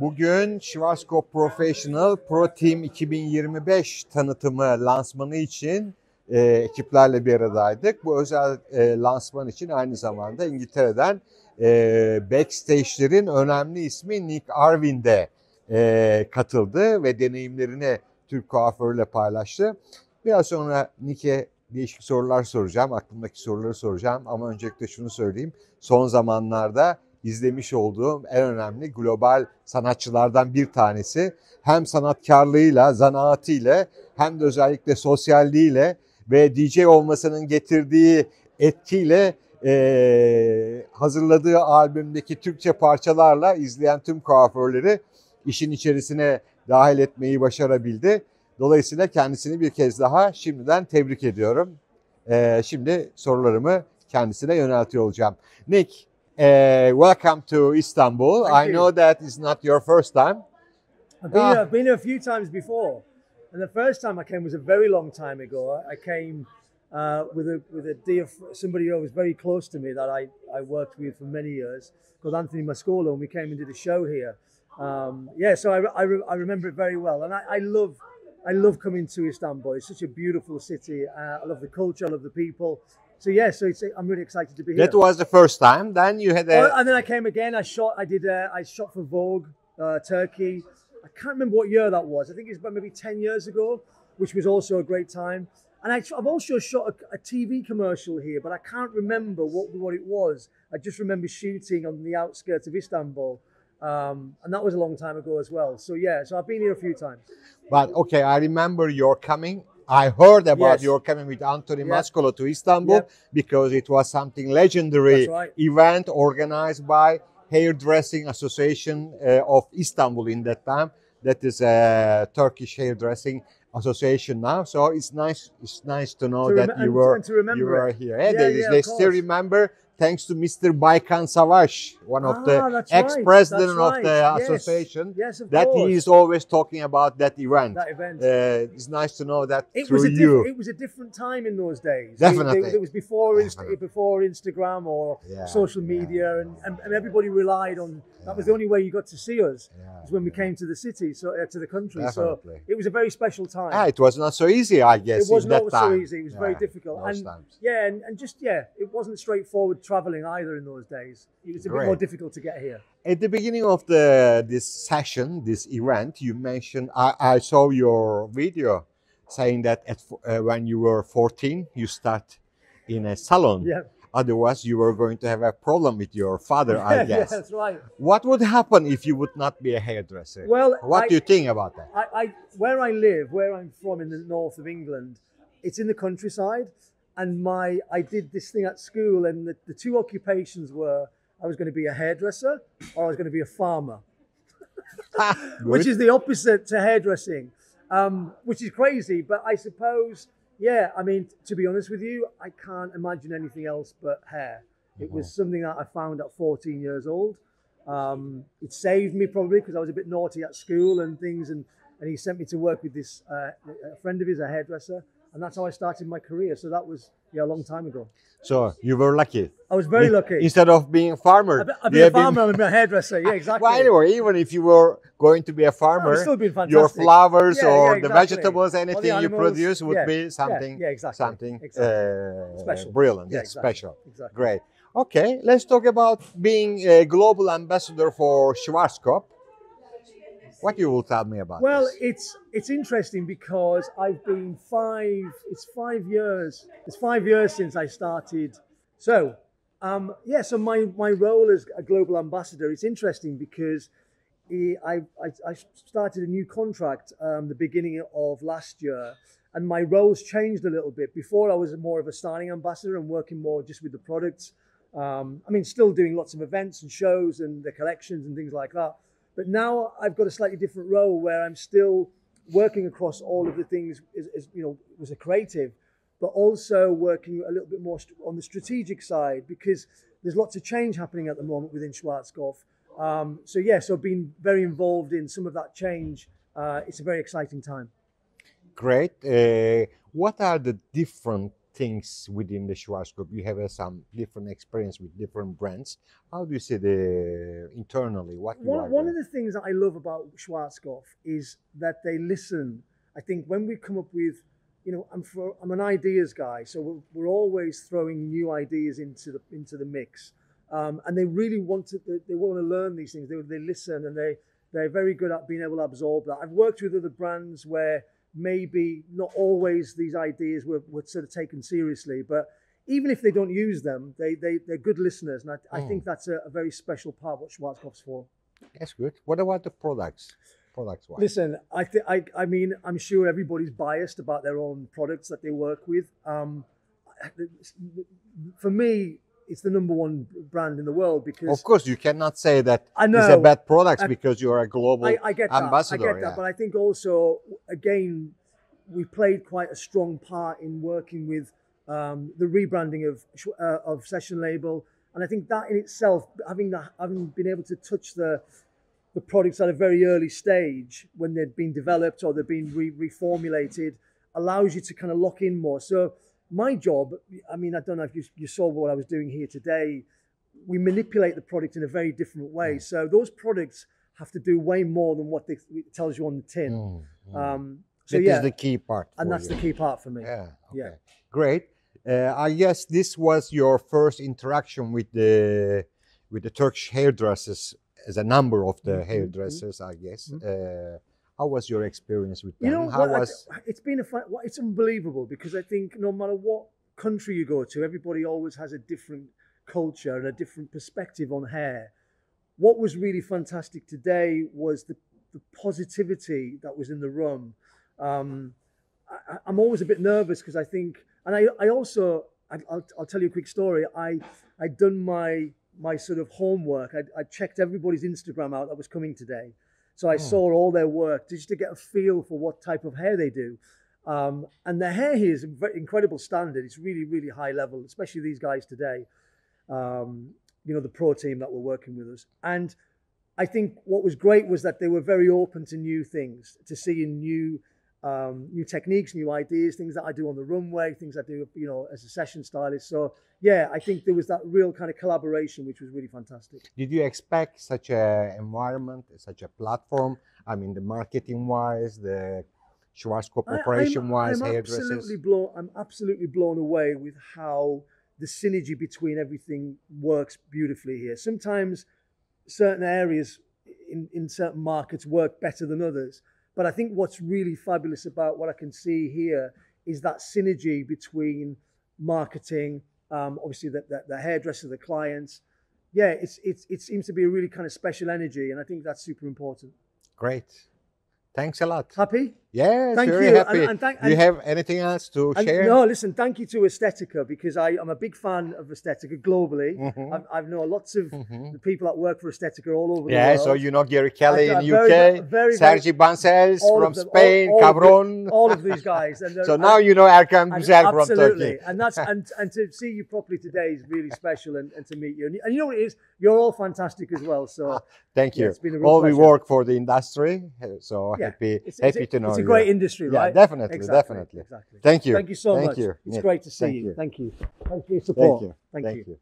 Bugün Schwarzkopf Professional Pro Team 2025 tanıtımı lansmanı için ekiplerle bir aradaydık. Bu özel lansman için aynı zamanda İngiltere'den backstage'lerin önemli ismi Nick Irwin de katıldı ve deneyimlerini Türk kuaförüyle paylaştı. Biraz sonra Nick'e değişik sorular soracağım, aklımdaki soruları soracağım ama öncelikle şunu söyleyeyim. Son zamanlarda izlemiş olduğum en önemli global sanatçılardan bir tanesi. Hem sanatkarlığıyla, zanaatıyla hem de özellikle sosyalliğiyle ve DJ olmasının getirdiği etkiyle hazırladığı albümdeki Türkçe parçalarla izleyen tüm kuaförleri işin içerisine dahil etmeyi başarabildi. Dolayısıyla kendisini bir kez daha şimdiden tebrik ediyorum. Şimdi sorularımı kendisine yöneltiyor olacağım. Nick, welcome to Istanbul. Thank I you. know that it's not your first time. I've been here a few times before, and the first time I came was a very long time ago. I came with a dear somebody who was very close to me that I worked with for many years, called Anthony Mascolo, and we came and did a show here. So I remember it very well, and I love coming to Istanbul. It's such a beautiful city. I love the culture, I love the people. So I'm really excited to be here. That was the first time. Then you had And then I came again. I shot for Vogue, Turkey. I can't remember what year that was. I think it's about maybe 10 years ago, which was also a great time. And I've also shot a TV commercial here, but I can't remember what it was. I just remember shooting on the outskirts of Istanbul. And that was a long time ago as well. So I've been here a few times. But okay, I remember your coming. I heard about Yes. your coming with Anthony Mascolo to Istanbul because it was something legendary That's right. event organized by Hairdressing Association of Istanbul in that time. That is a Turkish hairdressing association now. So it's nice to know that you were here. They still remember, thanks to Mr. Baykan Savaş, one of the ex-president of the association, that he is always talking about that event. It's nice to know that It was a different time in those days. Definitely. It was before Instagram or social media, and everybody relied on. That was the only way you got to see us, was when we came to the city, to the country. Definitely. So it was a very special time. It was not so easy, I guess. It was in not that time. so easy. It was very difficult. It wasn't straightforward traveling either in those days. It was a bit more difficult to get here. At the beginning of this session, this event, you mentioned, I saw your video saying that when you were 14, you start in a salon. Yeah. Otherwise, you were going to have a problem with your father, I guess. That's right. What would happen if you would not be a hairdresser? Well, what do you think about that? Where I live, where I'm from in the north of England, it's in the countryside. And I did this thing at school, and the two occupations were I was going to be a hairdresser or I was going to be a farmer, which is the opposite to hairdressing, which is crazy. But I suppose, I mean, to be honest with you, I can't imagine anything else but hair. It was something that I found at 14 years old. It saved me probably because I was a bit naughty at school and things, and he sent me to work with this a friend of his, a hairdresser. And that's how I started my career. So that was a long time ago. So you were lucky. I was very lucky. Instead of being a farmer. I'd be a farmer and a hairdresser. Yeah, exactly. Well, anyway, even if you were going to be a farmer, still been fantastic. Your flowers or exactly. the vegetables, anything the you produce would be something, exactly. Special. Brilliant. Exactly. Special. Exactly. Great. Okay, let's talk about being a global ambassador for Schwarzkopf. What you will tell me about this? It's interesting because I've been it's 5 years. It's 5 years since I started. So, so my role as a global ambassador, it's interesting because I started a new contract the beginning of last year, and my role's changed a little bit. Before I was more of a styling ambassador and working more just with the products. I mean, still doing lots of events and shows and the collections and things like that. But now I've got a slightly different role where I'm still working across all of the things as a creative, but also working a little bit more on the strategic side because there's lots of change happening at the moment within Schwarzkopf. So being very involved in some of that change, it's a very exciting time. Great. What are the different things within the Schwarzkopf. You have some different experience with different brands. How do you see the internally? One of the things that I love about Schwarzkopf is that they listen. I think when we come up with, you know, I'm an ideas guy, so we're always throwing new ideas into the mix, and they really want to. They want to learn these things. They listen, and they're very good at being able to absorb that. I've worked with other brands where maybe not always these ideas were sort of taken seriously, but even if they don't use them, they're good listeners, and I think that's a very special part of what Schwarzkopf's for. That's good. What about the products? Products-wise? Listen, I mean, I'm sure everybody's biased about their own products that they work with. For me, it's the #1 brand in the world because... Of course, you cannot say that I know, it's a bad product because you're a global I get that, ambassador. I get that, but I think also, again, we played quite a strong part in working with the rebranding of Session Label. And I think that in itself, having been able to touch the products at a very early stage when they've been developed or they've been reformulated allows you to kind of lock in more. So my job, I mean, I don't know if you saw what I was doing here today. We manipulate the product in a very different way. So those products have to do way more than what it tells you on the tin. So that is the key part. And that's the key part for me. Yeah. Okay. Yeah. Great. I guess this was your first interaction with the Turkish hairdressers, as a number of the hairdressers, I guess. How was your experience with them? You know, it's been it's unbelievable because I think no matter what country you go to, everybody always has a different culture and a different perspective on hair. What was really fantastic today was the positivity that was in the room. I'm always a bit nervous because I think, and I also, I'll tell you a quick story. I'd done my sort of homework. I checked everybody's Instagram out that was coming today. So I saw all their work just to get a feel for what type of hair they do. And the hair here is an incredible standard. It's really, really high level, especially these guys today. You know, the pro team that were working with us. And I think what was great was that they were very open to new things, to seeing new techniques, new ideas, things that I do on the runway, things I do, you know, as a session stylist. So yeah, I think there was that real kind of collaboration, which was really fantastic. Did you expect such an environment, such a platform? I mean, the marketing-wise, the Schwarzkopf operation-wise, hairdressers? I'm absolutely blown away with how the synergy between everything works beautifully here. Sometimes certain areas in certain markets work better than others. But I think what's really fabulous about what I can see here is that synergy between marketing, obviously the hairdresser, the clients. Yeah, it seems to be a really kind of special energy, and I think that's super important. Great. Thanks a lot. Happy? Yes, thank very you. happy. Do you have anything else to share? No, listen, thank you to Estetica because I'm a big fan of Estetica globally. I've known lots of the people that work for Estetica all over the world. Yeah, so you know Gary Kelly in UK, Sergi Bancels from Spain, Cabron. All of these guys. And so now you know Erkan Güzel from Turkey. Absolutely. And to see you properly today is really special and to meet you. And you know what it is? You're all fantastic as well. So thank you. Yeah, it's been a real pleasure. We work for the industry, so happy to know you. It's a great industry, right? Yeah, definitely, Exactly. definitely. Exactly. Thank you. Thank you so much. You. It's great to see you. Thank you. Thank you for your support. Thank you.